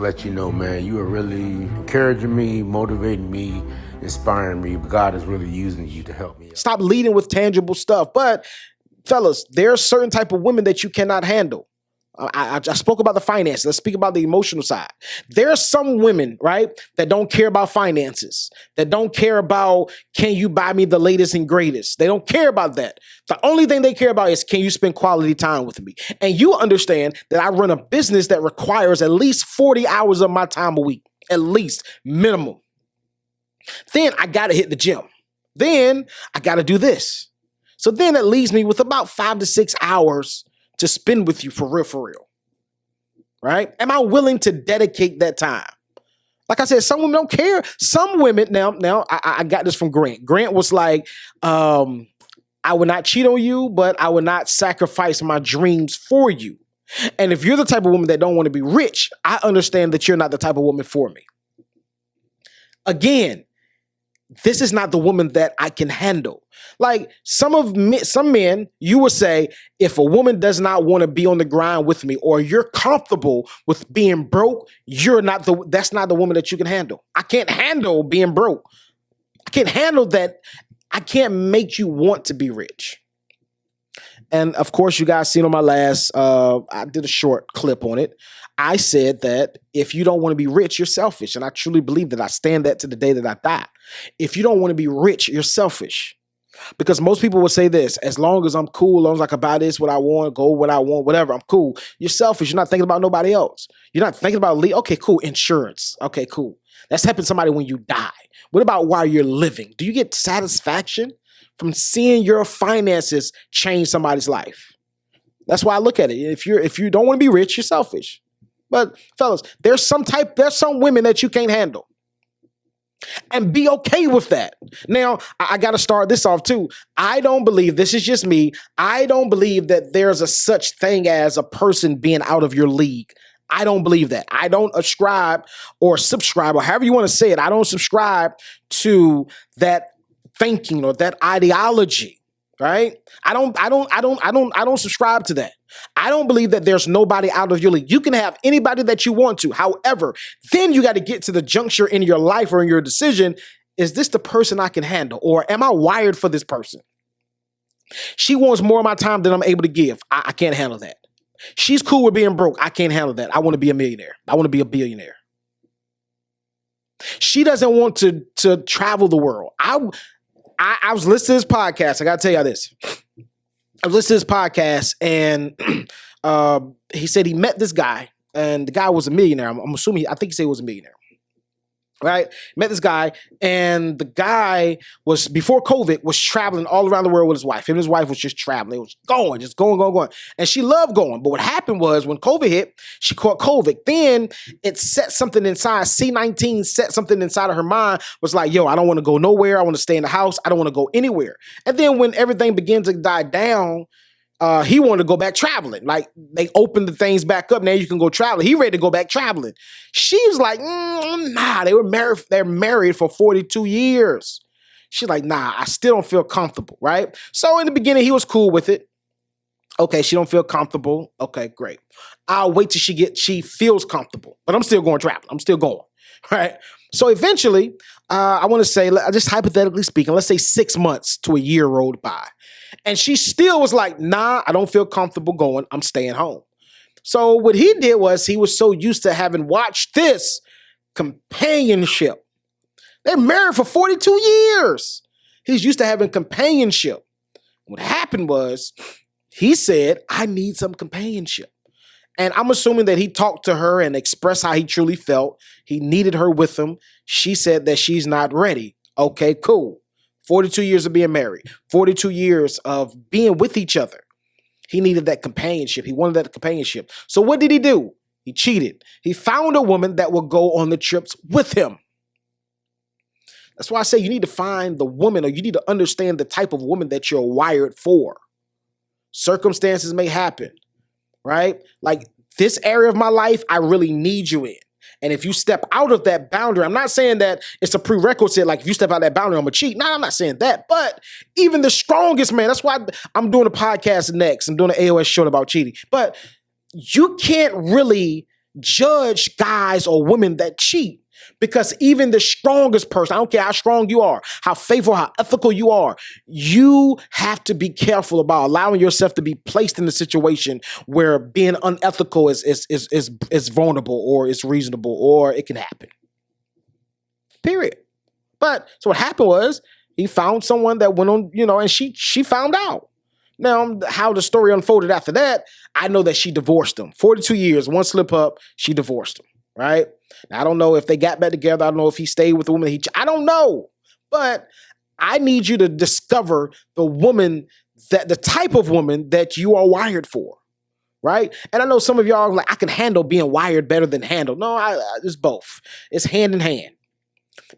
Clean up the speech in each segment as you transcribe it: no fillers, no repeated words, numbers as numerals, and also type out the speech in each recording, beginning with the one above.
Let you know, man, you are really encouraging me, motivating me, inspiring me. God is really using you to help me. Stop leading with tangible stuff. But fellas, there are certain type of women that you cannot handle. I spoke about the finances. Let's speak about the emotional side. There are some women, right, that don't care about finances, that don't care about, can you buy me the latest and greatest? They don't care about that. The only thing they care about is, can you spend quality time with me? And you understand that I run a business that requires at least 40 hours of my time a week, at least minimum. Then I got to hit the gym. Then I got to do this. So then it leaves me with about 5 to 6 hours to spend with you for real, right? Am I willing to dedicate that time? Like I said, some women don't care. Some women, now I got this from Grant. Grant was like, I would not cheat on you, but I would not sacrifice my dreams for you. And if you're the type of woman that don't want to be rich, I understand that you're not the type of woman for me. Again, this is not the woman that I can handle. Like some men, you would say, if a woman does not want to be on the grind with me, or you're comfortable with being broke, that's not the woman that you can handle. I can't handle being broke. I can't handle that. I can't make you want to be rich. And of course, you guys seen on my last, I did a short clip on it. I said that if you don't want to be rich, you're selfish. And I truly believe that. I stand that to the day that I die. If you don't want to be rich, you're selfish. Because most people will say this, as long as I'm cool, as long as I can buy this, what I want, go what I want, whatever, I'm cool. You're selfish. You're not thinking about nobody else. You're not thinking about, okay, cool, insurance. Okay, cool. That's helping somebody when you die. What about while you're living? Do you get satisfaction from seeing your finances change somebody's life? That's why I look at it. If you don't want to be rich, you're selfish. But fellas, there's some women that you can't handle. And be okay with that. Now, I got to start this off too. I don't believe, this is just me, I don't believe that there's a such thing as a person being out of your league. I don't believe that. I don't ascribe or subscribe, or however you want to say it. I don't subscribe to that thinking or that ideology, right? I don't subscribe to that. I don't believe that there's nobody out of your league. You can have anybody that you want to. However, then you got to get to the juncture in your life or in your decision. Is this the person I can handle? Or am I wired for this person? She wants more of my time than I'm able to give. I can't handle that. She's cool with being broke. I can't handle that. I want to be a millionaire. I want to be a billionaire. She doesn't want to travel the world. I was listening to this podcast. I got to tell y'all this. I was listening to this podcast, and he said he met this guy, and the guy was a millionaire. I'm assuming, I think he said he was a millionaire. Right? Met this guy, and the guy was, before COVID, was traveling all around the world with his wife. Him and his wife was just traveling. It was going. And she loved going. But what happened was, when COVID hit, she caught COVID. Then it set something inside. C-19 set something inside of her mind, was like, yo, I don't want to go nowhere. I want to stay in the house. I don't want to go anywhere. And then when everything began to die down, he wanted to go back traveling. Like, they opened the things back up. Now you can go traveling. He ready to go back traveling. She was like, nah, they were married. They're married for 42 years. She's like, nah, I still don't feel comfortable, right? So in the beginning, he was cool with it. Okay, she don't feel comfortable. Okay, great. I'll wait till she feels comfortable. But I'm still going traveling. I'm still going, right? So eventually, I want to say, just hypothetically speaking, let's say 6 months to a year rolled by. And she still was like, nah, I don't feel comfortable going. I'm staying home. So what he did was, he was so used to having watched this companionship. They're married for 42 years. He's used to having companionship. What happened was, he said, I need some companionship. And I'm assuming that he talked to her and expressed how he truly felt. He needed her with him. She said that she's not ready. Okay, cool. 42 years of being married, 42 years of being with each other. He needed that companionship. He wanted that companionship. So what did he do? He cheated. He found a woman that will go on the trips with him. That's why I say you need to find the woman, or you need to understand the type of woman that you're wired for. Circumstances may happen, right? Like, this area of my life, I really need you in. And if you step out of that boundary, I'm not saying that it's a prerequisite, like if you step out of that boundary, I'm going to cheat. No, I'm not saying that. But even the strongest man, that's why I'm doing a podcast next. I'm doing an AOS show about cheating. But you can't really judge guys or women that cheat. Because even the strongest person, I don't care how strong you are, how faithful, how ethical you are, you have to be careful about allowing yourself to be placed in a situation where being unethical is vulnerable or is reasonable or it can happen. Period. But so what happened was he found someone that went on, and she found out. Now, how the story unfolded after that, I know that she divorced him. 42 years, one slip up, she divorced him, right? Now, I don't know if they got back together. I don't know if he stayed with the woman. I don't know. But I need you to discover the type of woman that you are wired for, right? And I know some of y'all are like, I can handle being wired better than handle. No, it's both. It's hand in hand.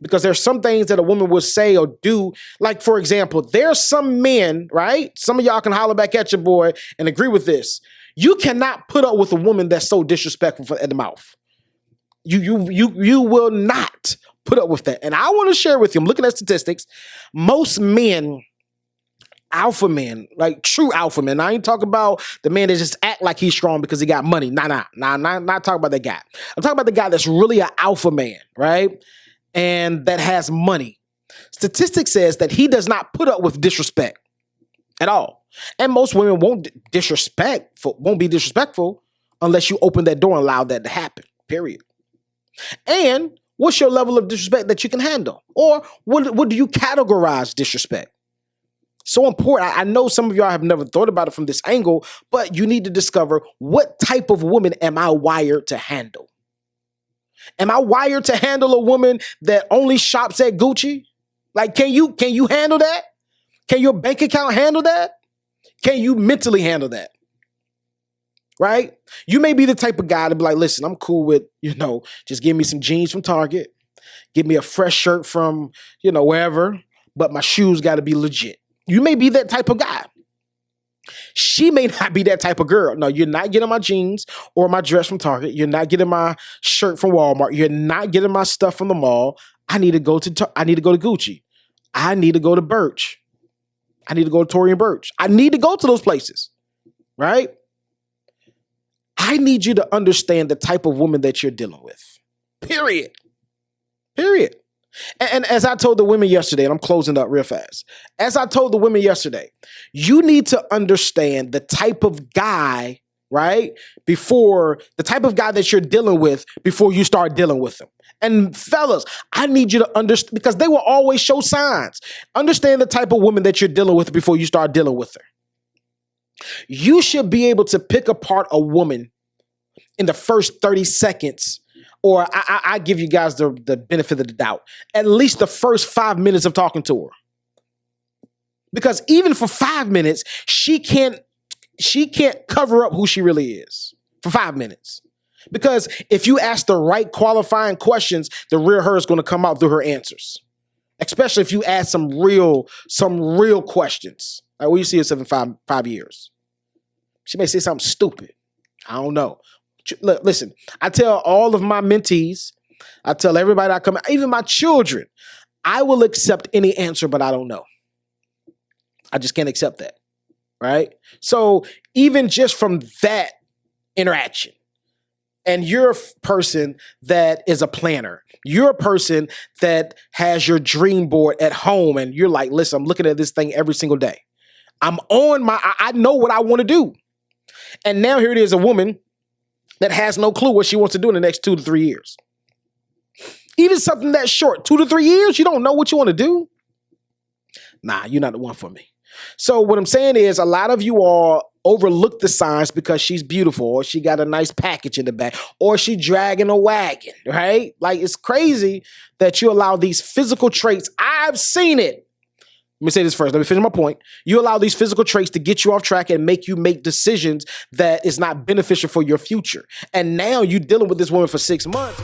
Because there's some things that a woman will say or do. Like, for example, there's some men, right? Some of y'all can holler back at your boy and agree with this. You cannot put up with a woman that's so disrespectful at the mouth. You will not put up with that. And I want to share with you, I'm looking at statistics, most men, alpha men, like true alpha men. I ain't talking about the man that just act like he's strong because he got money. Not talking about that guy. I'm talking about the guy that's really an alpha man, right? And that has money. Statistics says that he does not put up with disrespect at all. And most women won't be disrespectful unless you open that door and allow that to happen, period. And what's your level of disrespect that you can handle? Or what do you categorize disrespect? So important. I know some of y'all have never thought about it from this angle, but you need to discover what type of woman am I wired to handle? Am I wired to handle a woman that only shops at Gucci? Like, can you handle that? Can your bank account handle that? Can you mentally handle that? Right? You may be the type of guy to be like, listen, I'm cool with, just give me some jeans from Target. Give me a fresh shirt from, wherever, but my shoes got to be legit. You may be that type of guy. She may not be that type of girl. No, you're not getting my jeans or my dress from Target. You're not getting my shirt from Walmart. You're not getting my stuff from the mall. I need to go to Gucci. I need to go to Birch. I need to go to Tory and Birch. I need to go to those places, right? I need you to understand the type of woman that you're dealing with. Period. And as I told the women yesterday, and I'm closing up real fast. As I told the women yesterday, you need to understand the type of guy, right? The type of guy that you're dealing with before you start dealing with them. And fellas, I need you to understand, because they will always show signs. Understand the type of woman that you're dealing with before you start dealing with her. You should be able to pick apart a woman in the first 30 seconds, or I give you guys the benefit of the doubt, at least the first 5 minutes of talking to her. Because even for 5 minutes, she can't cover up who she really is for 5 minutes. Because if you ask the right qualifying questions, the real her is going to come out through her answers. Especially if you ask some real questions. Like, will you see yourself in 5 years? She may say something stupid. I don't know. Look, listen, I tell all of my mentees, I tell everybody I come, even my children, I will accept any answer, but I don't know. I just can't accept that, right? So even just from that interaction, and you're a person that is a planner, you're a person that has your dream board at home, and you're like, listen, I'm looking at this thing every single day. I know what I want to do. And now here it is, a woman that has no clue what she wants to do in the next 2 to 3 years. Even something that short, 2 to 3 years, you don't know what you want to do? Nah, you're not the one for me. So what I'm saying is, a lot of you all overlook the signs because she's beautiful, or she got a nice package in the back, or she dragging a wagon, right? Like, it's crazy that you allow these physical traits. I've seen it. Let me say this first. Let me finish my point. You allow these physical traits to get you off track and make you make decisions that is not beneficial for your future. And now you're dealing with this woman for 6 months.